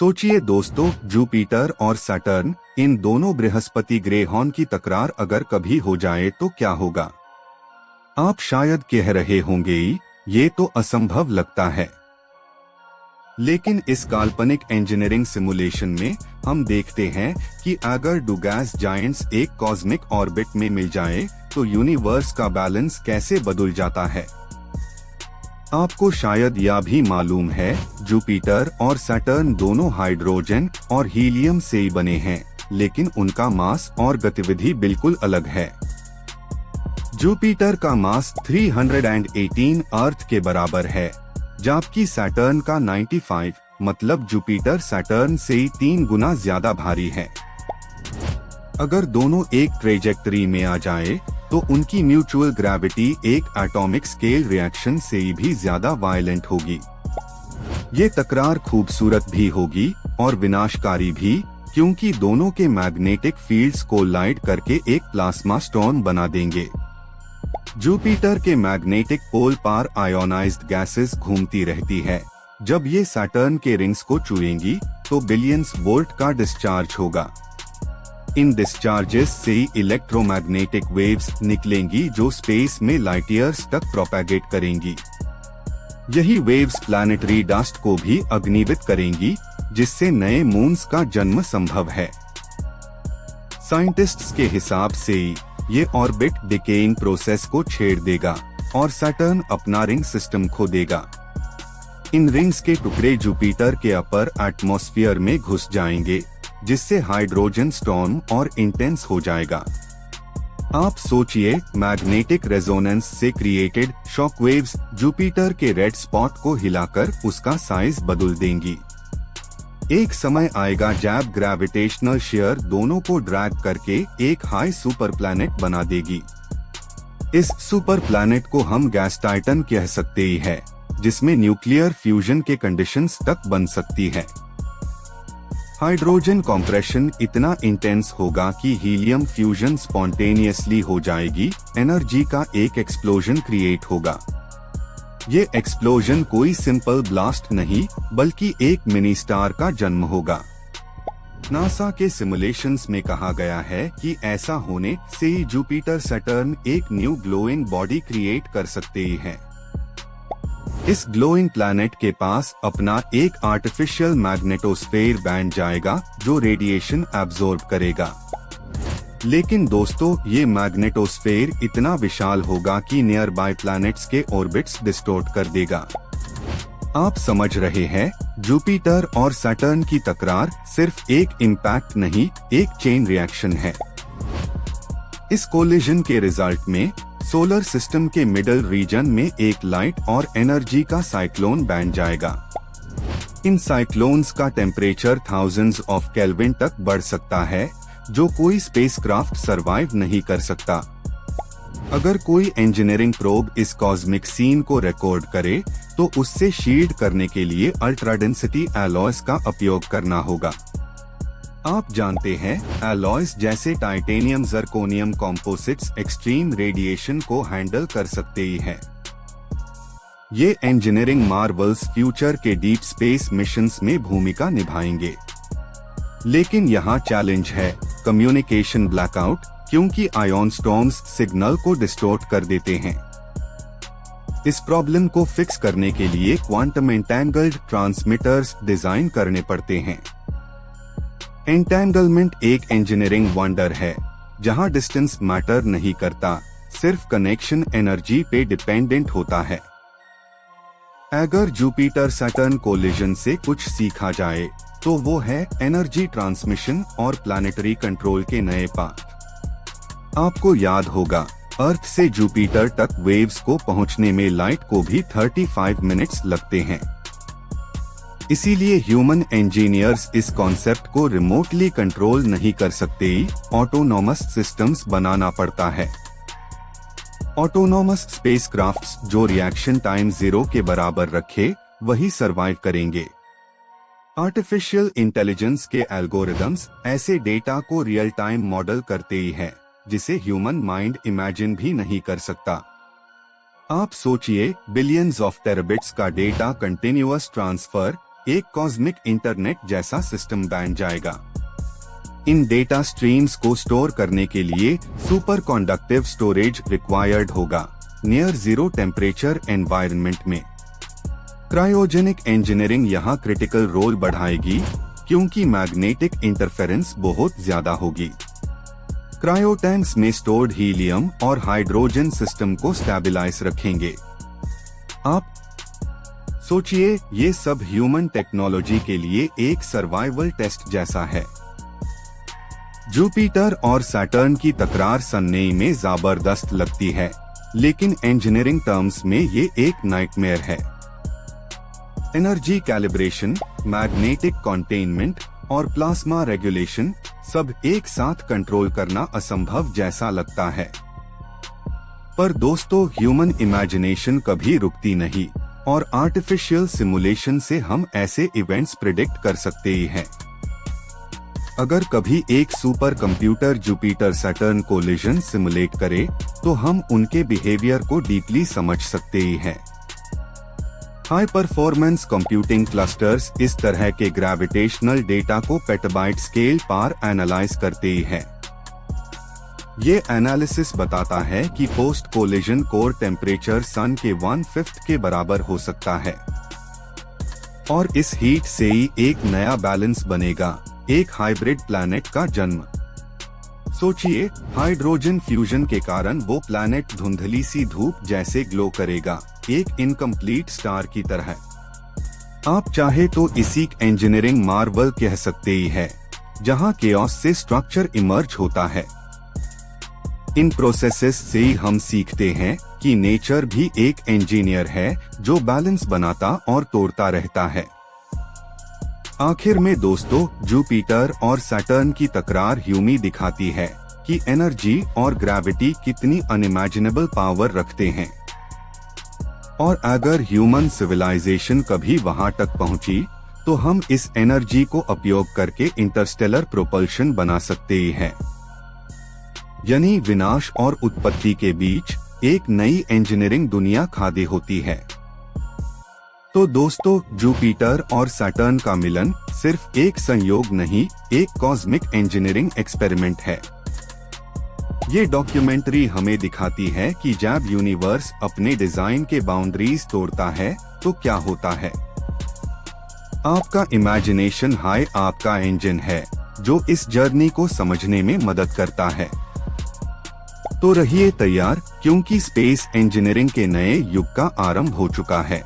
सोचिए दोस्तों, जुपिटर और सैटर्न, इन दोनों बृहस्पति ग्रहों की तकरार अगर कभी हो जाए तो क्या होगा। आप शायद कह रहे होंगे ये तो असंभव लगता है, लेकिन इस काल्पनिक इंजीनियरिंग सिमुलेशन में हम देखते हैं कि अगर दो गैस जायंट्स एक कॉस्मिक ऑर्बिट में मिल जाए तो यूनिवर्स का बैलेंस कैसे बदल जाता है। आपको शायद यह भी मालूम है, जुपिटर और सैटर्न दोनों हाइड्रोजन और हीलियम से ही बने हैं, लेकिन उनका मास और गतिविधि बिल्कुल अलग है। जुपिटर का मास 318 अर्थ के बराबर है, जबकि सैटर्न का 95, मतलब जुपिटर सैटर्न से ही 3 गुना ज्यादा भारी है। अगर दोनों एक ट्रेजेक्टरी में आ जाए तो उनकी म्यूचुअल ग्रेविटी एक एटॉमिक स्केल रिएक्शन से भी ज्यादा वायलेंट होगी। ये तकरार खूबसूरत भी होगी और विनाशकारी भी, क्योंकि दोनों के मैग्नेटिक फील्ड्स को लाइट करके एक प्लाज्मा स्टॉर्म बना देंगे। जुपिटर के मैग्नेटिक पोल पार आयोनाइज्ड गैसेस घूमती रहती है। जब ये सैटर्न के रिंग्स को छुएंगी तो बिलियंस वोल्ट का डिस्चार्ज होगा। इन डिस्चार्जेस से इलेक्ट्रोमैग्नेटिक वेव्स निकलेंगी जो स्पेस में लाइट ईयर्स तक प्रोपेगेट करेंगी। यही वेव्स प्लैनेटरी डस्ट को भी अग्निवित करेंगी, जिससे नए मून्स का जन्म संभव है। साइंटिस्ट्स के हिसाब से ये ऑर्बिट डिकेइंग प्रोसेस को छेड़ देगा और सैटर्न अपना रिंग सिस्टम खो देगा। इन रिंग्स के टुकड़े जुपिटर के अपर एटमॉस्फेयर में घुस जाएंगे, जिससे हाइड्रोजन स्टॉर्म और इंटेंस हो जाएगा। आप सोचिए, मैग्नेटिक रेजोनेंस से क्रिएटेड शॉकवेव्स जुपिटर के रेड स्पॉट को हिलाकर उसका साइज बदल देंगी। एक समय आएगा जब ग्रेविटेशनल शेयर दोनों को ड्रैग करके एक हाई सुपर प्लैनेट बना देगी। इस सुपर प्लैनेट को हम गैस टाइटन कह सकते ही है, जिसमें न्यूक्लियर फ्यूजन के कंडीशंस तक बन सकती है। हाइड्रोजन कंप्रेशन इतना इंटेंस होगा कि हीलियम फ्यूजन स्पॉन्टेनियसली हो जाएगी, एनर्जी का एक एक्सप्लोजन क्रिएट होगा। ये एक्सप्लोजन कोई सिंपल ब्लास्ट नहीं, बल्कि एक मिनी स्टार का जन्म होगा। नासा के सिमुलेशंस में कहा गया है कि ऐसा होने से ही जुपिटर सैटर्न एक न्यू ग्लोइंग बॉडी क्रिएट कर सकते ही हैं। इस ग्लोइंग प्लैनेट के पास अपना एक आर्टिफिशियल मैग्नेटोस्फेयर बैंड जाएगा जो रेडिएशन एब्जॉर्ब करेगा। लेकिन दोस्तों, ये मैग्नेटोस्फेयर इतना विशाल होगा कि नियर बाय प्लैनेट्स के ऑर्बिट्स डिस्टॉर्ट कर देगा। आप समझ रहे हैं, जुपिटर और सैटर्न की तकरार सिर्फ एक इम्पैक्ट नहीं, एक चेन रिएक्शन है। इस कोलिजन के रिजल्ट में सोलर सिस्टम के मिडल रीजन में एक लाइट और एनर्जी का साइक्लोन बन जाएगा। इन साइक्लोन्स का टेम्परेचर थाउजेंड्स ऑफ केल्विन तक बढ़ सकता है, जो कोई स्पेसक्राफ्ट सरवाइव नहीं कर सकता। अगर कोई इंजीनियरिंग प्रोब इस कॉस्मिक सीन को रिकॉर्ड करे तो उससे शील्ड करने के लिए अल्ट्रा डेंसिटी एलॉयज का उपयोग करना होगा। आप जानते हैं, एलॉयज जैसे titanium zirconium composites extreme radiation को हैंडल कर सकते ही हैं। ये इंजीनियरिंग मार्वल्स फ्यूचर के डीप स्पेस मिशंस में भूमिका निभाएंगे। लेकिन यहाँ चैलेंज है, कम्युनिकेशन ब्लैकआउट, क्योंकि आयन स्टॉर्म्स सिग्नल को डिस्टॉर्ट कर देते हैं। इस प्रॉब्लम को फिक्स करने के लिए क्वांटम एंटेंगल्ड ट्रांसमीटर्स डिजाइन करने पड़ते हैं। एंटेंगलमेंट एक इंजीनियरिंग वंडर है, जहां डिस्टेंस मैटर नहीं करता, सिर्फ कनेक्शन एनर्जी पे डिपेंडेंट होता है। अगर जुपिटर सैटर्न कोलिजन से कुछ सीखा जाए तो वो है एनर्जी ट्रांसमिशन और प्लैनेटरी कंट्रोल के नए पाथ। आपको याद होगा, अर्थ से जुपिटर तक वेव्स को पहुंचने में लाइट को भी 35 मिनट्स लगते हैं। इसीलिए ह्यूमन इंजीनियर्स इस कॉन्सेप्ट को रिमोटली कंट्रोल नहीं कर सकते, ऑटोनोमस सिस्टम्स बनाना पड़ता है। ऑटोनोमस स्पेसक्राफ्ट्स जो रिएक्शन टाइम 0 के बराबर रखे, वही सरवाइव करेंगे। आर्टिफिशियल इंटेलिजेंस के एल्गोरिदम्स ऐसे डेटा को रियल टाइम मॉडल करते ही हैं, जिसे ह्यूमन माइंड इमेजिन भी नहीं कर सकता। आप सोचिए, बिलियंस ऑफ टेराबिट्स का डेटा कंटिन्यूअस ट्रांसफर एक कॉस्मिक इंटरनेट जैसा सिस्टम बन जाएगा। इन डेटा स्ट्रीम्स को स्टोर करने के लिए सुपर कंडक्टिव स्टोरेज रिक्वायर्ड होगा नियर जीरो टेम्परेचर एनवायरनमेंट में। क्रायोजेनिक इंजीनियरिंग यहाँ क्रिटिकल रोल बढ़ाएगी क्योंकि मैग्नेटिक इंटरफेरेंस बहुत ज्यादा होगी। क्रायो टैंक्स में स्टोर्ड हीलियम और हाइड्रोजन सिस्टम को स्टेबलाइज रखेंगे। आप सोचिए, ये सब ह्यूमन टेक्नोलॉजी के लिए एक सर्वाइवल टेस्ट जैसा है। जुपिटर और सैटर्न की तकरार सुनने में जबरदस्त लगती है, लेकिन इंजीनियरिंग टर्म्स में ये एक नाइटमेयर है। एनर्जी कैलिब्रेशन, मैग्नेटिक कंटेनमेंट और प्लाज्मा रेगुलेशन सब एक साथ कंट्रोल करना असंभव जैसा लगता है। पर दोस्तों, ह्यूमन इमेजिनेशन कभी रुकती नहीं और आर्टिफिशियल सिमुलेशन से हम ऐसे इवेंट्स प्रिडिक्ट कर सकते ही हैं। अगर कभी एक super computer Jupiter Saturn collision simulate करे तो हम उनके बिहेवियर को डीपली समझ सकते ही हैं। हाई परफॉर्मेंस कंप्यूटिंग क्लस्टर्स इस तरह के ग्रेविटेशनल डेटा को पेटाबाइट स्केल पर एनालाइज करते ही हैं। ये एनालिसिस बताता है कि पोस्ट कोलिजन कोर टेम्परेचर सन के 1/5 के बराबर हो सकता है और इस हीट से ही एक नया बैलेंस बनेगा, एक हाइब्रिड प्लैनेट का जन्म। सोचिए, हाइड्रोजन फ्यूजन के कारण वो प्लैनेट धुंधली सी धूप जैसे ग्लो करेगा, एक इनकम्प्लीट स्टार की तरह। आप चाहे तो इसी इंजीनियरिंग मार्वल कह सकते ही है, जहां केओस से स्ट्रक्चर इमर्ज होता है। इन प्रोसेसेस से ही हम सीखते हैं कि नेचर भी एक इंजीनियर है जो बैलेंस बनाता और तोड़ता रहता है। आखिर में दोस्तों, जुपिटर और सैटर्न की तकरार ह्यूमी दिखाती है कि एनर्जी और ग्रेविटी कितनी अनइमेजिनेबल पावर रखते हैं। और अगर ह्यूमन सिविलाइजेशन कभी वहां तक पहुंची तो हम इस एनर्जी को उपयोग करके इंटरस्टेलर प्रोपल्शन बना सकते ही हैं। यानी विनाश और उत्पत्ति के बीच एक नई इंजीनियरिंग दुनिया खादी होती है। तो दोस्तों, जुपिटर और सैटर्न का मिलन सिर्फ एक संयोग नहीं, एक कॉस्मिक इंजीनियरिंग एक्सपेरिमेंट है। ये डॉक्यूमेंट्री हमें दिखाती है कि जब यूनिवर्स अपने डिजाइन के बाउंड्रीज तोड़ता है तो क्या होता है। आपका इमेजिनेशन हाई आपका इंजन है जो इस जर्नी को समझने में मदद करता है। तो रहिए तैयार, क्योंकि स्पेस इंजीनियरिंग के नए युग का आरंभ हो चुका है।